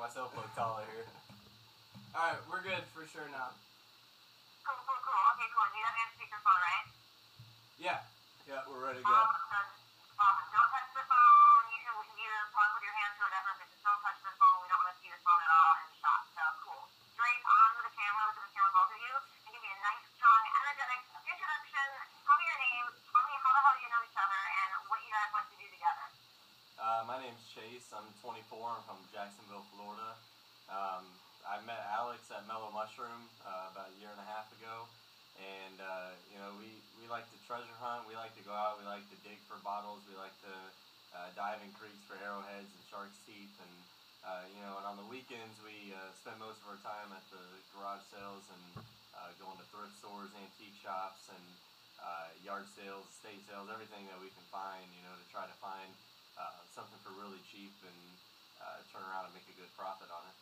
myself look taller here. Alright, we're good for sure now. Cool. Okay, cool. You have me on speakerphone, right? Yeah, we're ready to go. Awesome. Don't touch the phone. You can either talk with your hands or whatever, but just don't touch the phone. We don't want to see the phone at all in the shot. So, cool. Straight on with the camera, look at the camera, both of you, and give me a nice, strong, energetic introduction. Tell me your name, tell me how the hell you know each other, and what you guys want to do together. My name's Chase. I'm 24. I'm from Jacksonville, Florida. I met Alex at Mellow Mushroom about a year and a half ago, and we like to treasure hunt. We like to go out. We like to dig for bottles. We like to dive in creeks for arrowheads and shark's teeth, and and on the weekends we spend most of our time at the garage sales and going to thrift stores, antique shops, and yard sales, estate sales, everything that we can find. To try to find something for really cheap and turn around and make a good profit on it.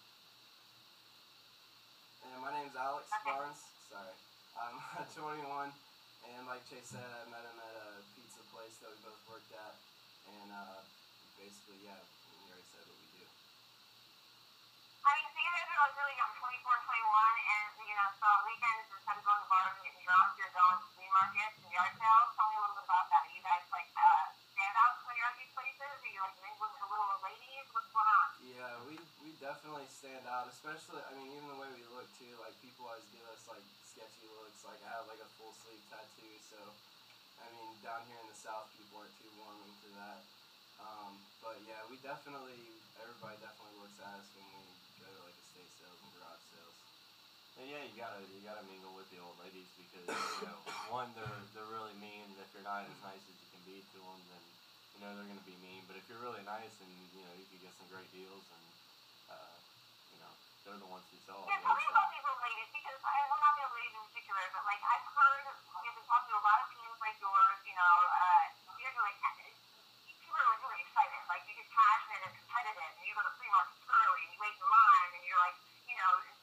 And my name's Alex Barnes. Sorry. I'm 21, and like Chase said, I met him at a pizza place that we both worked at, and basically, yeah, we already said what we do. I mean, so you guys are like really young, 24, 21, and, so on weekends, instead of going to bars and getting drunk, you're going to flea markets and yard sales. Tell me a little bit about that. Are you guys, standouts when you're at these places? Are you, mingling with the little old ladies? What's going on? Yeah, we definitely stand out, especially, even the way we look, too. People always give us, sketchy looks. I have, a full sleeve tattoo, so, down here in the South, people aren't too warm into that. But, yeah, everybody definitely looks at us when we go to, estate sales and garage sales. And, yeah, you gotta mingle with the old ladies because, one, they're really mean, and if you're not as nice as you can be to them, then, they're going to be mean. But if you're really nice, and, you can get some great deals, and, they're the ones who sell all Yeah, tell me about these old ladies, because I'm not the old ladies in particular, but, I've heard, I've been talking to a lot of teams like yours, you guys are, people are, really excited. You get passionate and competitive, and you go to flea markets early, and you wait in line, and you're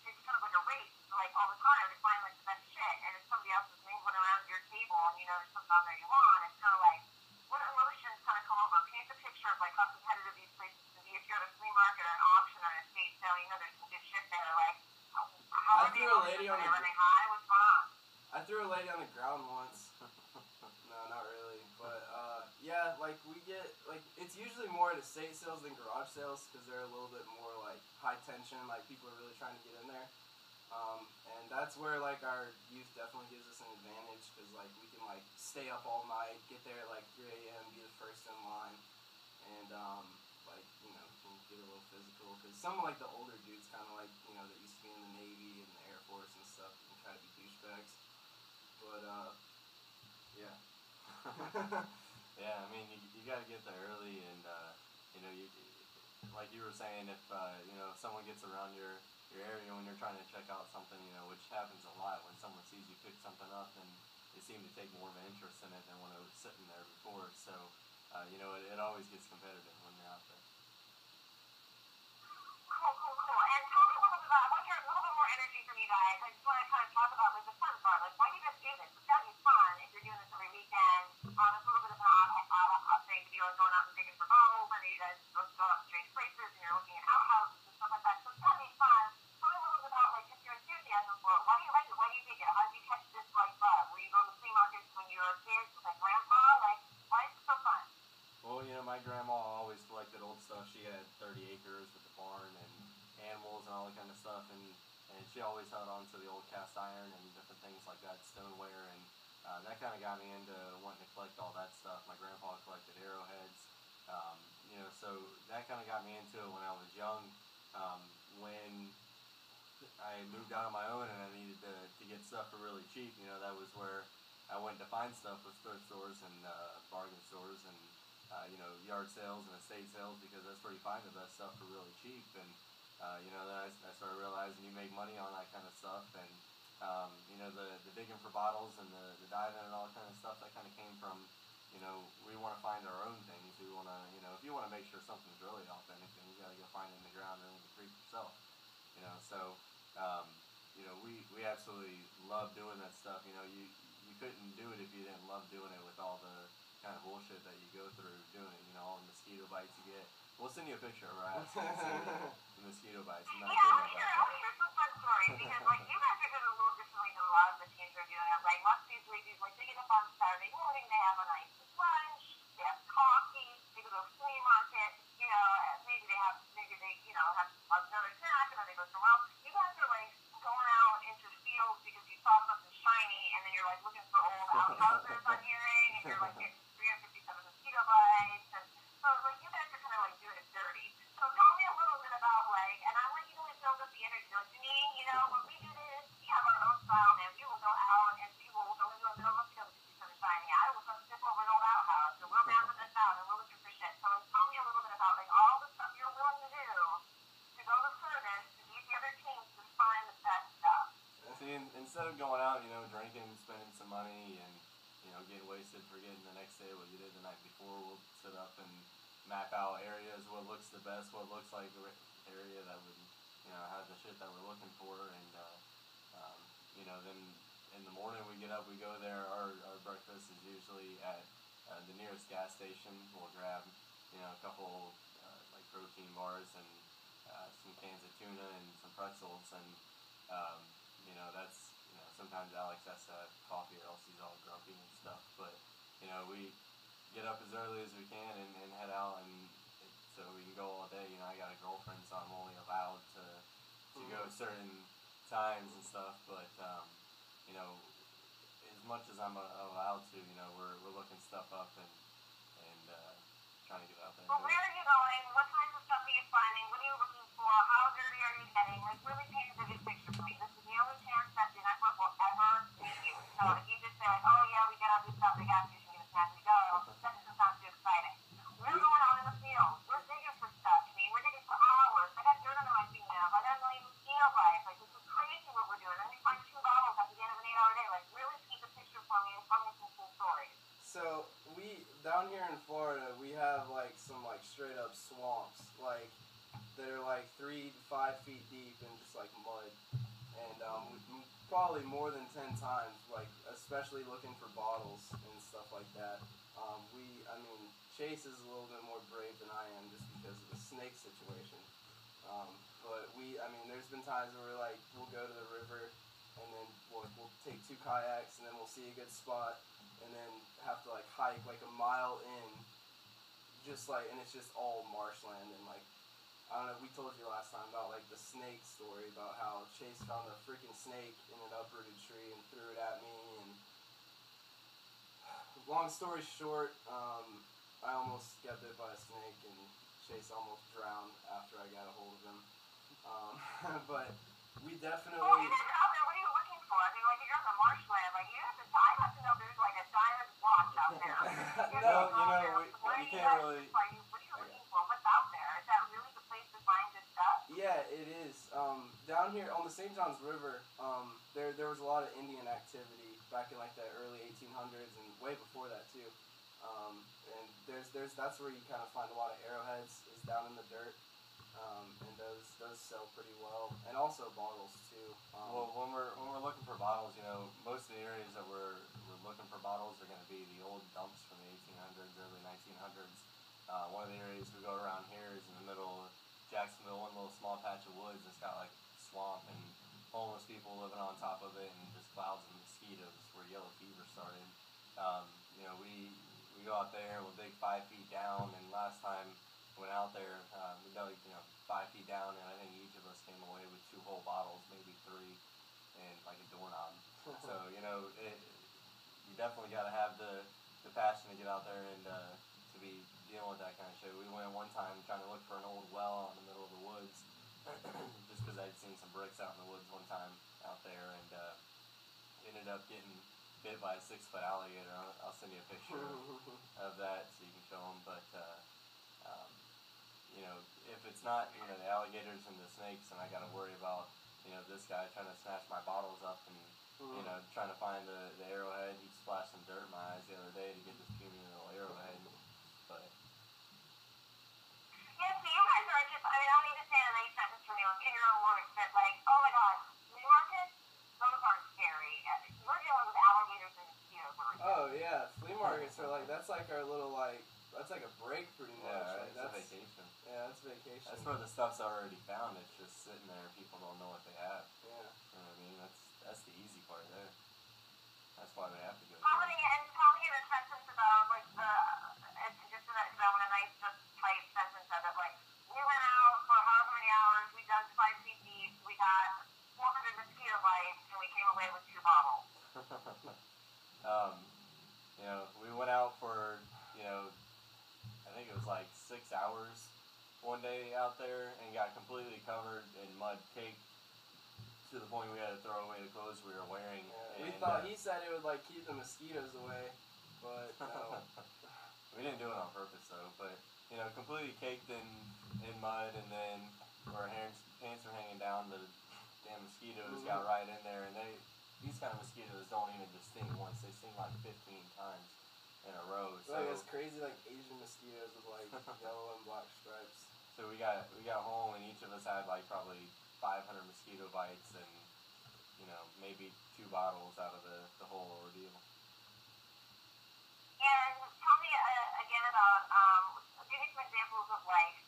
it's kind of like a race, all the time to find, the best shit, and if somebody else is mingling around your table, and there's something on there you want, it's kind of what emotions kind of come over? Paint the picture of, how competitive these places can be. If you're at a flea market or an auction or an estate sale, there's some good shit there, how are they running high? What's going on? I threw a lady on the ground once. No, not really. But, yeah, we get, it's usually more at estate sales than garage sales because they're a little bit more, high tension. People are really trying to get in there. And that's where, our youth definitely gives us an advantage because, we can, stay up all night, get there at, 3 a.m., be the first in line, and, can get a little physical. Because some of, the older dudes kind of, that used to be in the Navy and the Air Force and stuff can kind of be douchebags. But, yeah. Yeah, you gotta get there early, and, like you were saying, if someone gets around your area when you're trying to check out something, which happens a lot when someone sees you pick something up, and they seem to take more of an interest in it than when it was sitting there before, so, it always gets competitive when you're out there. Cool. And tell me a little bit about, I want to hear a little bit more energy from you guys. I just want to kind of talk about, the fun part. Why do you guys do this? It's got to be fun if you're doing this every weekend. It's a little bit of an thing to be going out and digging for bottles. I know you guys go out to strange places, and you're looking at outhouses and stuff like that, so it's got to be fun. Tell me a little bit about, just your enthusiasm for it. Why do you like it? Why do you dig it? How did you catch this, bug? Were you going to flea markets when you were a kid with, grandpa? Why is it so fun? Well, my grandma always collected old stuff. She had 30 acres with the barn and animals and all that kind of stuff, and she always held on to the old cast iron and different things like that, stoneware, and that kind of got me into wanting to collect all that stuff. My grandpa collected arrowheads, so that kind of got me into it when I was young. When I moved out on my own and I needed to get stuff for really cheap, that was where I went to find stuff with thrift stores and bargain stores and yard sales and estate sales, because that's where you find the best stuff for really cheap. And then I started realizing you make money on that kind of stuff, and the digging for bottles and the diving and all that kind of stuff, that kind of came from, we want to find our own things. We want to, if you want to make sure something's really authentic, then you got to go find it in the ground or in the creek yourself. So we absolutely love doing that stuff. You couldn't do it if you didn't love doing it with all the kind of bullshit that you go through doing it. All the mosquito bites you get, We'll send you a picture of our rats. You can see the mosquito bites. I'm not Yeah, kidding I'll about that. hear some fun stories because, like, you guys are doing a little differently than a lot of the teams are doing it. Like, most of these ladies, like, they get up on Saturday morning, they have a nice lunch, they have coffee, they go to a flea market, you know, and maybe they, you know, have another snack, and then they go somewhere else. You guys are, like, going out into fields because you saw something shiny, and then you're, like, looking for old outhouses on hearing, and you're, like, getting 357 mosquito bites, and so, like, you guys are kind of, like, doing it dirty. So tell me a little bit about, like, and I want you to build up the energy. Like, Janine, you know, when we do this, we have our own style, man. We will go out and we will go into a middle of the field to see some shiny. I will come step over an old outhouse, and we'll map this out, and we're looking for shit. So, like, tell me a little bit about, like, all the stuff you're willing to do to go to service to meet the other teams to find the best stuff. See, instead of going out, you know, drinking, spending some money, and, you know, getting wasted, forgetting the next day what you did the night before, we'll sit up and map out areas, what looks the best, what looks like the area that would, you know, have the shit that we're looking for, and, you know, then in the morning we get up, we go there, our breakfast is usually at the nearest gas station. We'll grab, you know, a couple, like, protein bars and some cans of tuna and some pretzels, and, you know, that's, you know, sometimes Alex has to have coffee or else he's all grumpy and stuff, but, you know, we get up as early as we can and head out, and so we can go all day. You know, I got a girlfriend, so I'm only allowed to go certain times and stuff, but, you know, as much as I'm allowed to, you know, we're looking stuff up and trying to get out there. Well, where are you going? What kinds of stuff are you finding? What are you looking for? How dirty are you getting? Like, really paint a vivid picture for me. This is the only chance that the network will ever meet you. So if you just say, like, oh yeah, we get out, we stop at the gas station, get a snack, we go, that doesn't sound too exciting. We're going out in the field. We're digging for stuff. I mean, we're digging for hours. I got dirt under my fingernails. I got a million mosquito bites. Like, this is crazy what we're doing. And we find 2 bottles at the end of an 8-hour day. Like, really paint the picture for me and tell me some cool stories. So we down here in Florida, we have like some like straight up swamps, like that are like 3 to 5 feet deep and just like mud, and probably more than 10 times, like especially looking for bottles and stuff like that. I mean, Chase is a little bit more brave than I am just because of the snake situation. But I mean, there's been times where we'll go to the river and then we'll take 2 kayaks and then we'll see a good spot and then have to like hike like a mile in, and it's just all marshland, and like, I don't know, we told you last time about like the snake story about how Chase found a freaking snake in an uprooted tree and threw it at me, and long story short, I almost got bit by a snake and Chase almost drowned after I got a hold of him. But we definitely... Well, you guys are out there, what are you looking for? I mean, like, you're in the marshland, like, I have to know there's like a giant watch out there. No, you can't really... What are you looking for? What's out there? Is that really the place to find good stuff? Yeah, it is. Down here on the St. Johns River, there was a lot of Indian activity back in like the early 1800s and way before that too. And that's where you kind of find a lot of arrowheads, is down in the dirt, and those sell pretty well, and also bottles too. Well, when we're looking for bottles, you know, most of the areas that we're looking for bottles are going to be the old dumps from the 1800s, early 1900s. One of the areas we go around here is in the middle of Jacksonville, one little small patch of woods that's got like swamp and homeless people living on top of it, and just clouds of mosquitoes where yellow fever started. You know, we go out there, we'll dig 5 feet down, and last time we went out there, we dug, you know, 5 feet down, and I think each of us came away with 2 whole bottles, maybe 3, and like a doorknob. So, you know, you definitely got to have the passion to get out there and to be dealing with that kind of shit. We went one time trying to look for an old well in the middle of the woods, just because I'd seen some bricks out in the woods one time out there, and ended up getting bit by a 6-foot alligator. I'll send you a picture of that so you can show them. But you know, if it's not, you know, the alligators and the snakes, and I got to worry about, you know, this guy trying to snatch my bottles up and you know, trying to find the arrowhead. He splashed some dirt in my eyes the other day to get this puny little arrowhead. But yeah, so you guys are just, I mean, I don't need to say an 8 sentence from you in your own words, but like, oh my god, flea markets, those aren't scary. We're dealing with alligators and mosquitoes. Oh yeah, flea markets are like, that's like our little like, that's like a break pretty much. yeah, like, it's a vacation. Yeah, That's where the stuff's already found. It's just sitting there. People don't know what they have. Yeah. You know what I mean? That's the easy part there. That's why they have to go. Tell me in a sentence about like just about a nice just tight sentence of it. Like we went out for however many hours, we dug 5 feet deep, we got 400 mosquito bites, and we came away with 2 bottles. You know, we went out for, you know, I think it was like 6 hours one day out there and got completely covered in mud, caked to the point we had to throw away the clothes we were wearing. Yeah. We And, thought he said it would like keep the mosquitoes away, but no. We didn't do it on purpose though, but you know, completely caked in mud, and then our pants are hanging down. The damn mosquitoes got right in there, and these kind of mosquitoes don't even just sting once; they sting like 15 times in a row. So like it's crazy, like Asian mosquitoes with like yellow and black stripes. So we got home, and each of us had like probably 500 mosquito bites, and you know, maybe 2 bottles out of the whole ordeal. And tell me again about give me some examples of like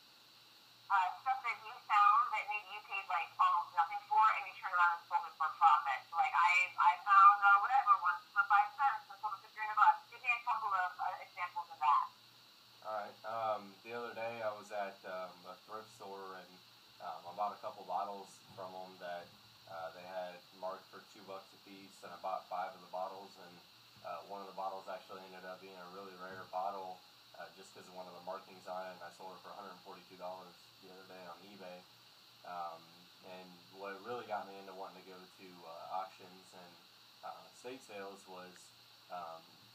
stuff that you found that maybe you paid like almost nothing for, and you turned around and sold it for a profit. So, like I found whatever once for 5 cents and sold it for $300. Give me a couple of examples of that. All right. The other day I was at a thrift store, and I bought a couple bottles from them that they had marked for $2 a piece, and I bought 5 of the bottles, and one of the bottles actually ended up being a really rare bottle just because of one of the markings on it, and I sold it for $142 the other day on eBay. And what really got me into wanting to go to auctions and estate sales was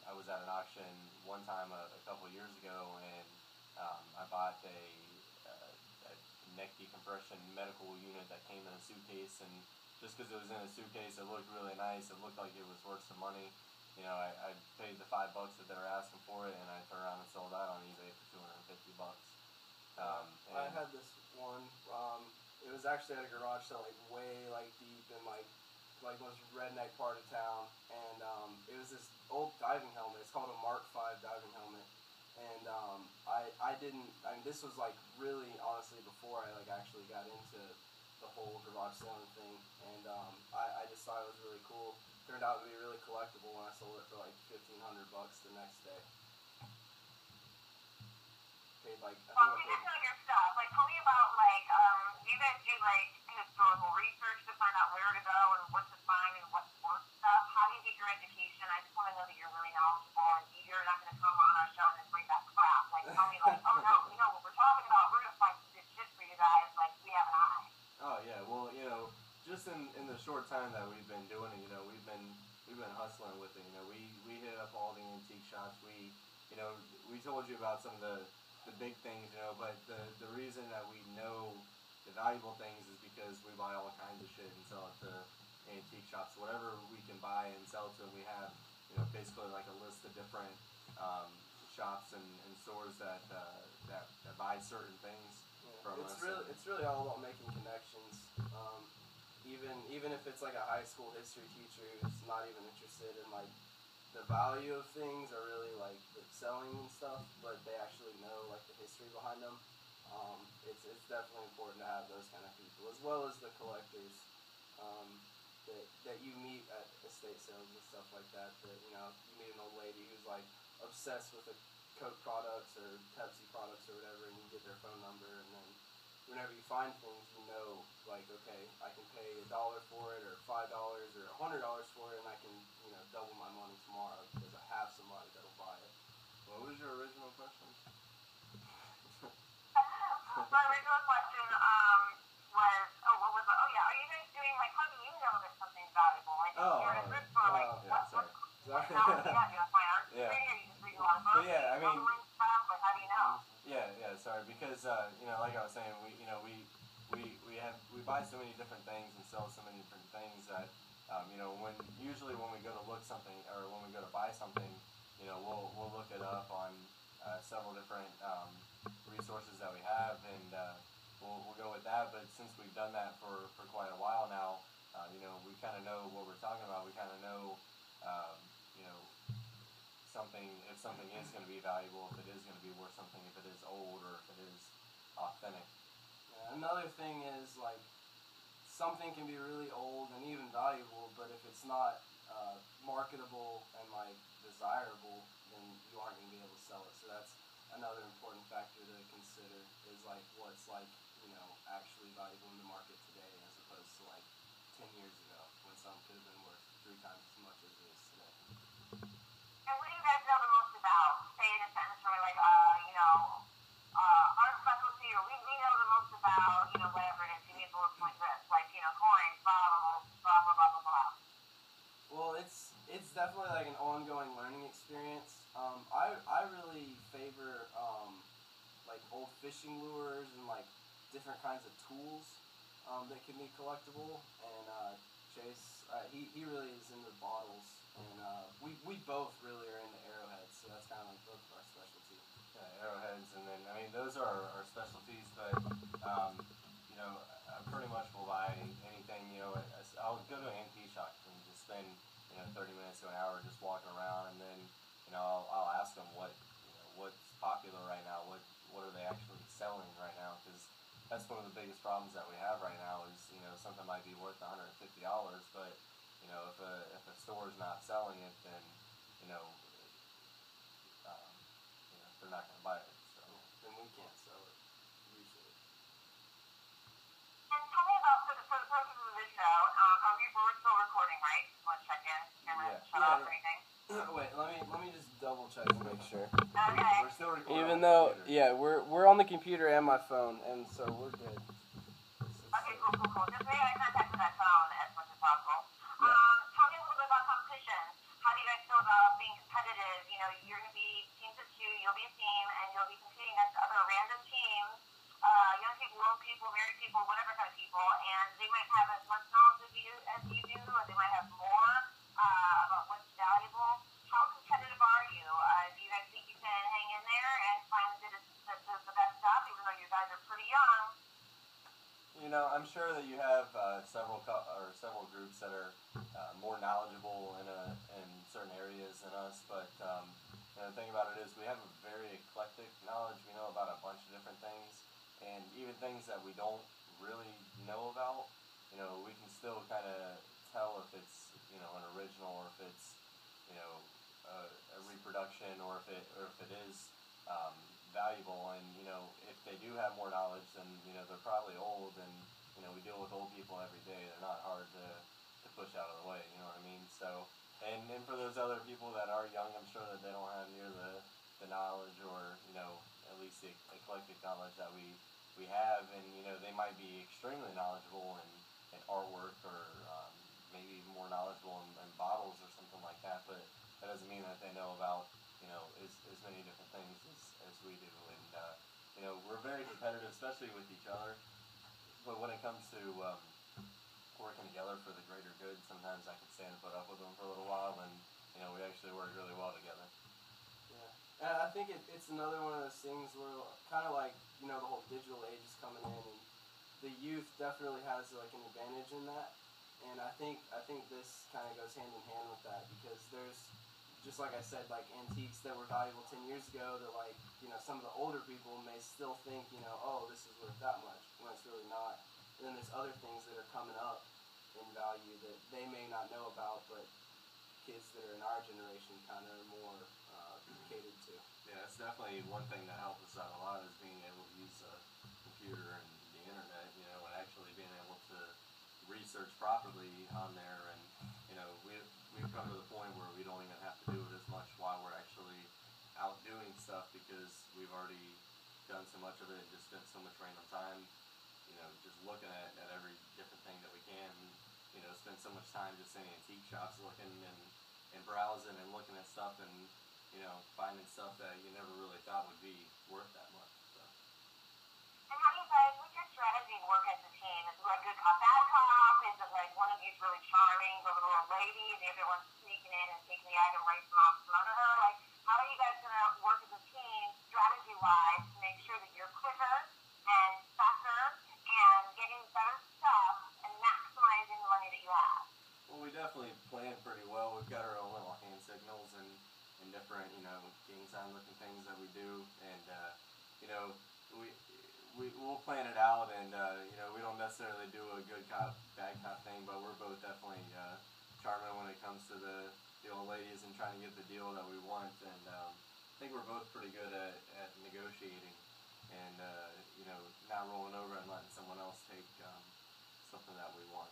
I was at an auction one time a couple years ago, and I bought a neck decompression medical unit that came in a suitcase, and just because it was in a suitcase, it looked really nice. It looked like it was worth some money. You know, I paid the $5 that they were asking for it, and I turned around and sold that on eBay for $250. I had this one. It was actually at a garage sale, like way like deep in like most redneck part of town, and it was this old diving helmet. It's called a Mark V diving helmet, and I mean this was like really honestly before I like actually got into the whole garage selling thing, and I just thought it was really cool. Turned out to be really collectible when I sold it for like $1,500 the next day. Paid like I Well, think we I just know your stuff. Like, tell me about like you guys do like historical research to find out where to go and what to find and what's worth stuff. How do you get your education? I just want to know that you're really knowledgeable and you're not going to come on our show and just bring back crap. Like, tell me like, oh no, you know what we're talking about. We're gonna find some good shit for you guys. Like, we have an eye. Oh yeah, well, you know, just in the short time that we've been doing it, you know, we've been hustling with it. You know, we hit up all the antique shops. You know, we told you about some of the big things, you know, but the reason that we know the valuable things is because we buy all kinds of shit and sell it to antique shops. Whatever we can buy and sell to them, we have, you know, basically like a list of different shops and stores that buy certain things from us. It's really all about making connections. Even if it's like a high school history teacher who's not even interested in like the value of things or really like the selling and stuff, but they actually know like the history behind them. It's definitely important to have those kind of people, as well as the collectors that you meet at estate sales and stuff like that. That you know, you meet an old lady who's like obsessed with the Coke products or Pepsi products or whatever, and you get their phone number, and then whenever you find things, you know, like, okay, I can pay $1 for it, or $5, or $100 for it, and I can, you know, double my money tomorrow because I have somebody that'll buy it. What was your original question? My original question was, what was it? Oh yeah, are you guys doing like? How do you know that something's valuable? Like, if you're in a thrift store, like, yeah, sorry. What knowledge do you have? Do you have fine art? Yeah. Or you just read a lot of books? But yeah, I mean, stuff. Like, how do you know? Yeah, sorry, because you know, like I was saying, we buy so many different things and sell so many different things that you know, usually when we go to look something or when we go to buy something, you know, we'll look it up on several different resources that we have, and we'll go with that. But since we've done that for quite a while now, you know, we kind of know what we're talking about. We kind of know, you know, if something is going to be valuable, if it is going to be worth something, if it is old or if it is authentic. another thing is like something can be really old and even valuable, but if it's not marketable and like desirable, then you aren't gonna be able to sell it. So that's another important factor to consider is like what's like actually valuable in the market today as opposed to like 10 years ago when something could have been worth 3 times as much as it is today. And what do you guys know the most about? Say in a sentence where like, our specialty, or we know the most about, whatever it is, you need bullet point this, like, coins, bottles, blah, blah, blah, blah, blah. Well, it's definitely like an ongoing learning experience. I really favor like old fishing lures and like different kinds of tools that can be collectible. And Chase, he really is into bottles, and we both really are into arrowheads. So that's kind of like both of our specialty. Yeah, arrowheads, and then those are our specialties. But I pretty much will buy anything. I'll go to an antique shop and just spend 30 minutes to an hour just walking around, and then I'll ask them what's popular right now. What are they actually selling right now? Because that's one of the biggest problems that we have right now is something might be worth $150, but if a store's not selling it, then they're not going to buy it. So then we can't sell it usually. And tell me about, for the purposes of this show, we're still recording, right? Just want to check in. Camera shut off or anything? Wait, let me just double check to make sure. Okay. we're still recording. Even on the though, computer. we're on the computer and my phone, and so we're good. Okay, cool. Just make eye contact with that phone as much as possible. Yeah. Tell me a little bit about competition. How do you guys feel about being competitive? You're going to be teams of two, you'll be a team, and you'll be competing against other random teams, young people, old people, married people, whatever kind of people, and they might have as much knowledge as you do, or they might have more about what's valuable. How competitive are you? Do you guys think you can hang in there and find the best stuff, even though you guys are pretty young? I'm sure that you have several groups that are more knowledgeable in certain areas than us, but the thing about it is we have a very eclectic knowledge. We know about a bunch of different things, and even things that we don't really know about, we can still kind of tell if it's an original, or if it's a reproduction, or if it is valuable. And if they do have more knowledge, then they're probably old, and we deal with old people every day. They're not hard to push out of the way, you know what I mean? So, and for those other people that are young, I'm sure that they don't have near the knowledge, or at least the eclectic knowledge that we have, and they might be extremely knowledgeable in artwork, or maybe even more knowledgeable in bottles or something like that, but that doesn't mean that they know about as many different things as we do. And we're very competitive, especially with each other, but when it comes to working together for the greater good, sometimes I can stand and put up with them for a little while, and we actually work really well together. Yeah, and I think it's another one of those things where kind of like the whole digital age is coming in, and the youth definitely has like an advantage in that. And I think this kind of goes hand in hand with that, because there's, just like I said, like antiques that were valuable 10 years ago that like some of the older people may still think oh, this is worth that much, when it's really not. And then there's other things that are coming up in value that they may not know about, but kids that are in our generation kind of are more catered to. Yeah, that's definitely one thing that helps us out a lot, is being able to use a computer and the internet, and actually being able to research properly on there. And we've come to the point where we don't even have to do it as much while we're actually out doing stuff, because we've already done so much of it and just spent so much random time just looking at every different thing that we can, spend so much time just in antique shops looking and browsing and looking at stuff, and finding stuff that you never really thought would be worth that much. So. And how do you guys, what's your strategy work as a team? Is it like good cop, bad cop? Is it like one of you's really charming, the little old lady, and the other one's sneaking in and taking the item right from under her? Like, how are you guys going to work as a team, strategy-wise, to make sure that you're quicker and faster and getting better stuff and maximizing the money that you have? Well, we definitely plan pretty well. We've got our own little hand signals and different, gang sign looking things that we do. And, we'll plan it out, and we don't necessarily do a good cop, bad cop thing, but we're both definitely charming when it comes to the old ladies and trying to get the deal that we want, and I think we're both pretty good at negotiating, and not rolling over and letting someone else take something that we want.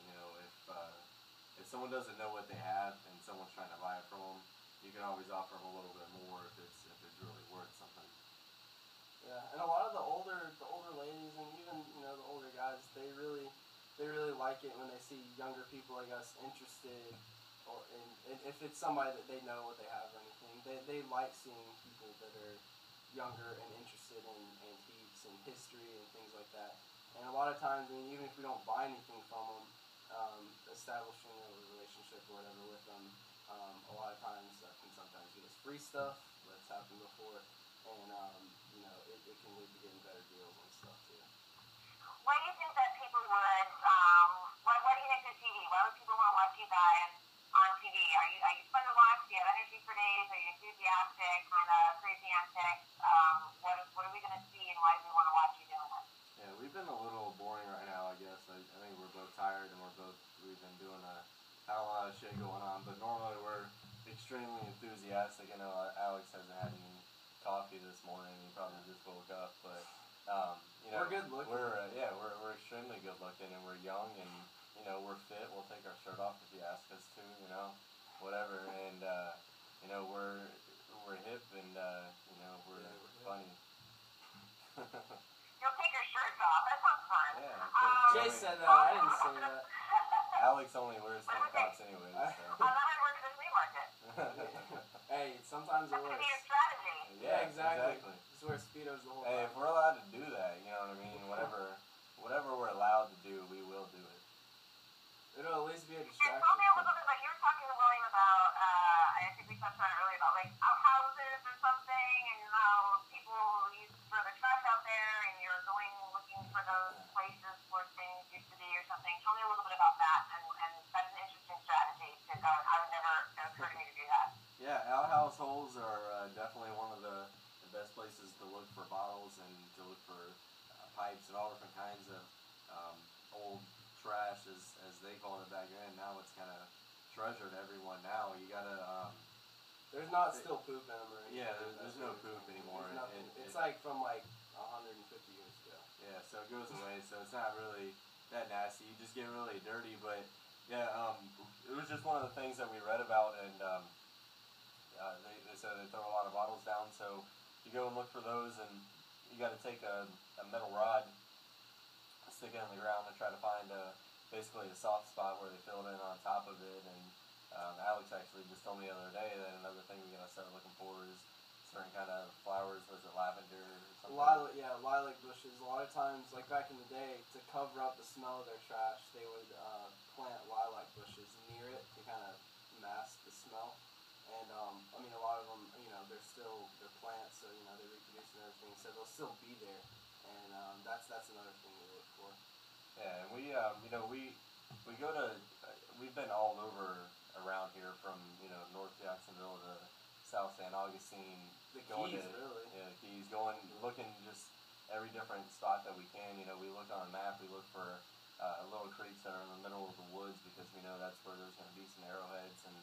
If someone doesn't know what they have and someone's trying to buy it from them, you can always offer them a little bit more if it's really worth something. Yeah, and a lot of the older ladies and even the older guys, they really like it when they see younger people like us interested, or in if it's somebody that they know what they have or anything. They like seeing people that are younger and interested in antiques and history and things like that. And a lot of times, I mean, even if we don't buy anything from them, establishing a relationship or whatever with them, a lot of times can sometimes get us free stuff. That's happened before, and it can lead to getting better deals on stuff too. Why do you think that people would, why do you think the TV? Why would people want to watch you guys on TV? Are you fun to watch? Do you have energy for days? Are you enthusiastic, kind of crazy antics? What are we going to see, and why do we want to watch you doing it? Yeah, we've been a little boring right now, I guess. I think we're both tired, and we've been doing had a lot of shit going on, but normally we're extremely enthusiastic. I know Alex hasn't had any coffee this morning. He probably just woke up, but we're good looking. We're extremely good looking, and we're young, and we're fit. We'll take our shirt off if you ask us to, whatever. And we're hip, and we're funny. You'll take your shirts off. That sounds fun. Yeah. Jay said that. I didn't say that. Alex only wears tank tops anyways. So. That might work in the flea market. Hey, sometimes it That could works. be your strategy. Yeah, exactly. Just wear Speedos the whole time. Hey, if we're allowed to do that, you know what I mean? Whatever we're allowed to do, we will do it. It'll at least be a And distraction. tell me a little bit, like you were talking to William about, I think we touched on it earlier, about like outhouses or something, and how people used to throw their trash out there, and you're going looking for those places where things used to be or something. Tell me a little bit about that, and that's an interesting strategy, because I would never occur to me to do that. Yeah, outhouse holes are definitely one of the best places to look for bottles and to look for pipes and all different kinds of old trash, as they called it back then. Now it's kind of treasured everyone now. You gotta there's not still poop in them or anything. Yeah, there's no poop anymore. It's like from like 150 years ago. Yeah, so it goes away, so it's not really that nasty. You just get really dirty, but yeah, it was just one of the things that we read about, and they said they throw a lot of bottles down, so you go and look for those, and you got to take a metal rod, stick it in the ground, and try to find basically a soft spot where they filled in on top of it. And Alex actually just told me the other day that another thing we're gonna start looking for is certain kind of flowers. Was it lavender or something? Lilac bushes. A lot of times, like back in the day, to cover up the smell of their trash, they would plant lilac bushes near it to kind of mask the smell. And I mean, a lot of them, they're plants, so they reproduce and everything, so they'll still be there. And that's another thing we look for. Yeah, and we go to we've been all over around here, from North Jacksonville to South San Augustine. The going Keys, to, really. Yeah, the Keys. Looking just every different spot that we can. We look on a map. We look for little creeks that are in the middle of the woods, because we know that's where there's going to be some arrowheads. And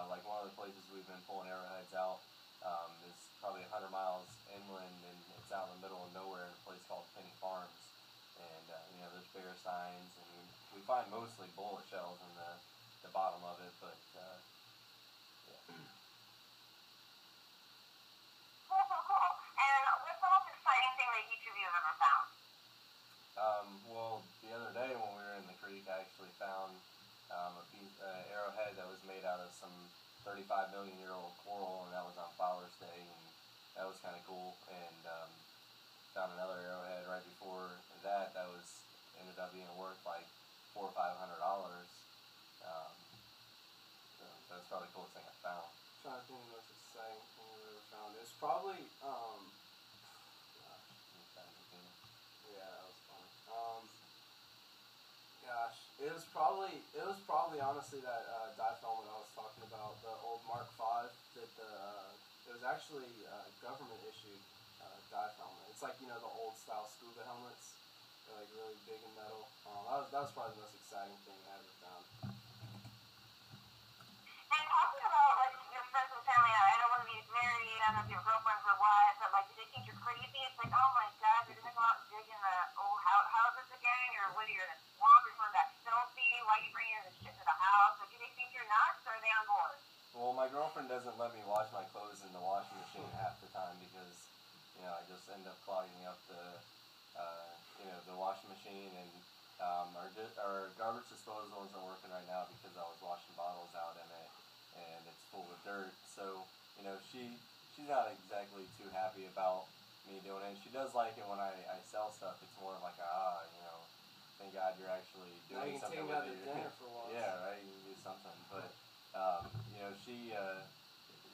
like one of the places we've been pulling arrowheads out is probably 100 miles inland, and it's out in the middle of nowhere in a place called Penny Farms. And there's bear signs, and we find mostly bullet shells in the bottom of it, but yeah. Cool. And what's the most exciting thing that each of you have ever found? Well, the other day when we were in the creek, I actually found arrowhead that was made out of some 35 million year old coral, and that was on Flowers Day, and that was kind of cool. And found another arrowhead right before that was ended up being worth like $400 or $500. So that's probably the coolest thing I found. I'm trying to think of the most exciting thing I've ever found. It was probably yeah, that was fun. It was probably honestly that diphelmet I was talking about, the old Mark V. That it was actually government issued dive helmet. It's like, the old style scuba helmets. They're like really big and metal. That was probably the most exciting thing I ever found. And talking about like your friends and family, I don't want to be married, I don't know if your girlfriends or what, but like, do they think you're crazy? It's like, oh my god, you're gonna go out and dig in the old houses again, or what, you're in a swamp, or something that's filthy, why are you bringing this shit to the house? Like, do they think you're nuts, or are they on board? Well, my girlfriend doesn't let me wash my clothes in the washing machine half the time because, I just end up clogging up the washing machine, and our garbage disposal isn't working right now because I was washing bottles out in it, and it's full of dirt. So, she's not exactly too happy about me doing it. She does like it when I sell stuff. It's more like thank God you're actually Now doing you can something take out with the your dinner for once. yeah, right. You can do something, but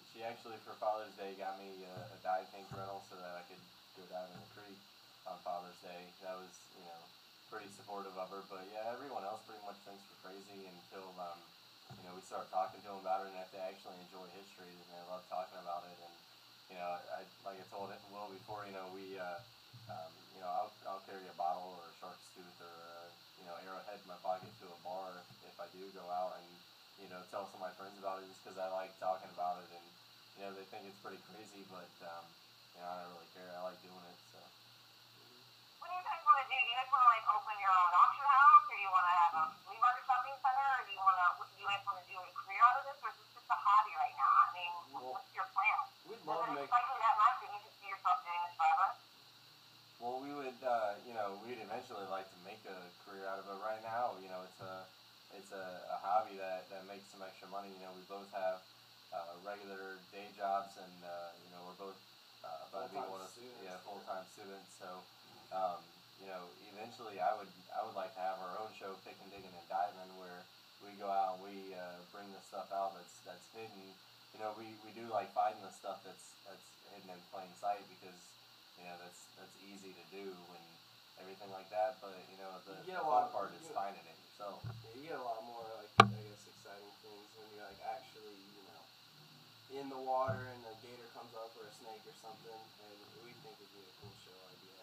she actually for Father's Day got me a dive tank rental so that I could go dive in the creek on Father's Day. That was pretty supportive of her, but yeah, everyone else pretty much thinks we're crazy until we start talking to them about it, and if they actually enjoy history, then they love talking about it. And like I told Will before, I'll carry a bottle or a shark's tooth or arrowhead in my pocket to a bar if I do go out and tell some of my friends about it, just because I like talking about it, and they think it's pretty crazy, but I don't really care. I like doing it. So. What do you guys want to do? Do you guys want to like open your own auction house, or do you want to have a flea market shopping center, or do you guys want to do a career out of this, or is this just a hobby right now? I mean, what's your plan? We'd Does love to it make. excite you that much that you could see yourself doing this forever? Well, we would, we'd eventually like to make a career out of it. Right now, it's a hobby that makes some extra money. We both have regular day jobs, and we're both about to be full-time students. So, eventually, I would like to have our own show, Picking, Digging, and Diving, where we go out and we bring the stuff out that's hidden. We do like finding the stuff that's hidden in plain sight, because that's easy to do and everything like that, but the fun part is finding it yourself. Yeah, you get a lot more exciting things when you're actually in the water and a gator comes up or a snake or something, and we think it'd be a cool show idea.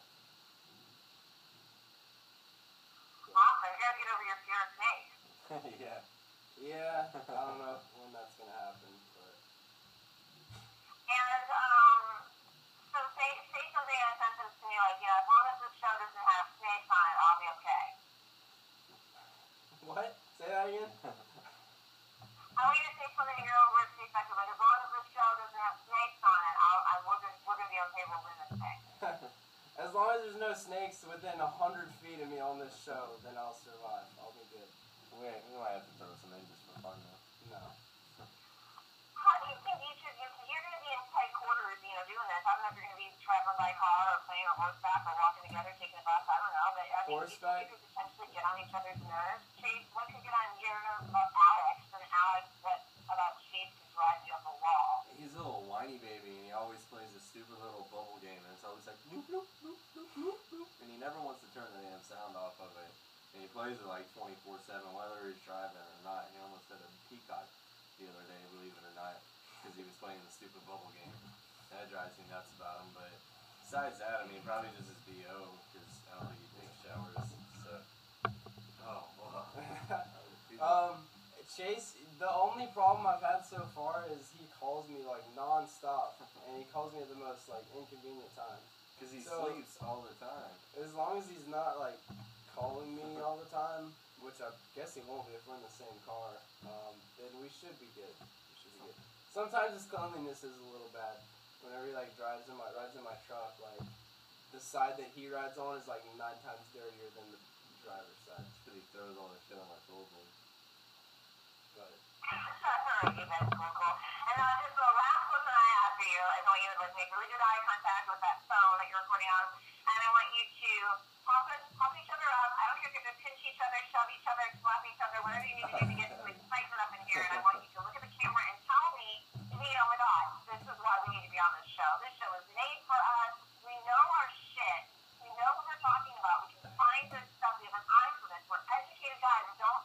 Awesome. You gotta get over your fear of snakes. Yeah, I don't know when that's gonna happen, but. And so say something in a sentence to me like, as long as this show doesn't have snakes on it, I'll be okay. What? Say that again? I want you to say something in your own words, perspective. Like, as long as this show doesn't have snakes on it, we're gonna be okay. We'll win this thing. As long as there's no snakes within 100 feet of me on this show, then I'll survive. I'll be good. We might have to throw some in just for fun, though. No. How do you think you're going to be in tight quarters, doing this? I don't know if you're going to be traveling by car or plane or horseback or walking together, taking a bus. I don't know, but I mean, Horseback? you could potentially get on each other's nerves. Chase, one could get on your nerves about Alex, and Alex, what about Chase could drive you up a wall? He's a little whiny baby, and he always plays this stupid little bubble game, and it's always like bloop, bloop, bloop, bloop, bloop, bloop, and he never wants to turn the damn sound off of it. And he plays it like 24/7, whether he's driving or not. He almost hit a peacock the other day, believe it or not, because he was playing the stupid bubble game. That drives me nuts about him. But besides that, I mean, probably just his BO, because I don't think he takes showers. So, Chase, the only problem I've had so far is he calls me non-stop, and he calls me at the most inconvenient times. Because he sleeps all the time. As long as he's not calling me all the time, which I guess he won't be if we're in the same car, then we should be good. Sometimes his cleanliness is a little bad. Whenever he rides in my truck, the side that he rides on is 9 times dirtier than the driver's side. Because he throws all the shit on my shoulders. But Alright, you guys, cool. And just the last question I have for you is I want you to make really good eye contact with that phone that you're recording on, and I want you to pump each other up. I don't care if you're going to pinch each other, shove each other, slap each other, whatever you need to do to get some excitement up in here, and I want you to look at the camera and tell me, oh my god, this is why we need to be on this show. This show is made for us. We know our shit. We know what we're talking about. We can find this stuff. We have an eye for this. We're educated guys. Don't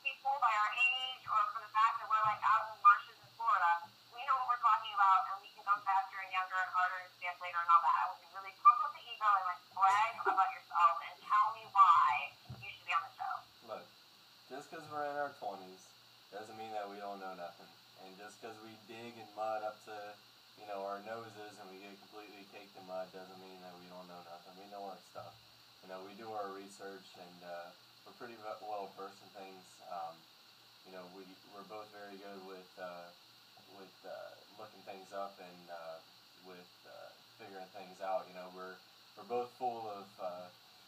be fooled by our age or for the fact that we're out in the marshes in Florida. We know what we're talking about, and we can go faster and younger and harder and stand later and all that. I would be really pumped with the ego and like brag about yourself and tell me why you should be on the show. Look, just because we're in our 20s doesn't mean that we don't know nothing. And just because we dig in mud up to, our noses and we get completely caked in mud doesn't mean that we don't know nothing. We know our stuff. We do our research and we're pretty well versed in things. We're both very good with looking things up and with figuring things out. We're both full of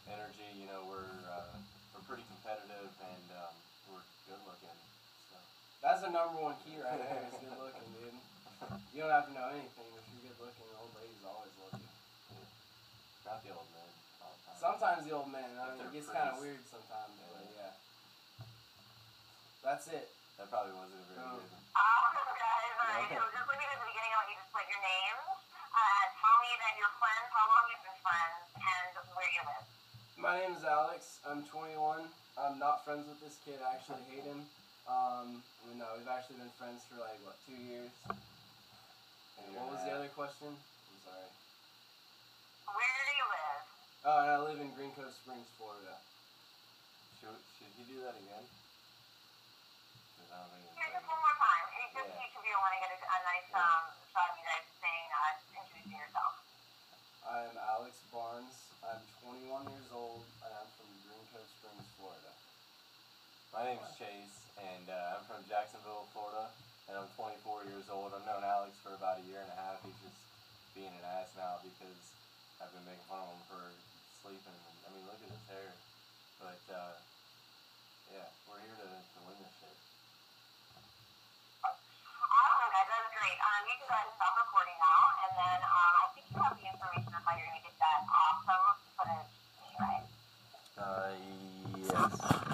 energy. We're pretty competitive and we're good looking. So. That's the number one key right there, is good looking, dude. You don't have to know anything. If you're good looking, the old ladies always love you. Not the old men all the time. Sometimes the old men. I mean, If it gets they're kind of pretty. weird sometimes, but yeah. That's it. That probably wasn't a very No. good. Guys, alright, so just leave it at the beginning, I want you to split your names. Tell me that you're friends, how long you've been friends, and where you live. My name is Alex. I'm 21. I'm not friends with this kid. I actually hate him. We've actually been friends for 2 years. And what was the other question? I'm sorry. Where do you live? Oh, and I live in Green Cove Springs, Florida. Should he do that again? 'Cause I don't think it's Here, just very one good. more time. And just Yeah. each of you, I want to get a nice shot of you guys saying, introducing yourself. I am Alex Barnes. I'm 21 years old, and I'm from Green Cove Springs, Florida. My name's Chase, and I'm from Jacksonville, Florida, and I'm 24 years old. I've known Alex for about a year and a half. He's just being an ass now because I've been making fun of him for sleeping. I mean, look at his hair. But, yeah, we're here to win this shit. Awesome, guys. That was great. You can go ahead and stop recording now, and then I think you have the information of how you're going to get that awesome footage, right? Yes.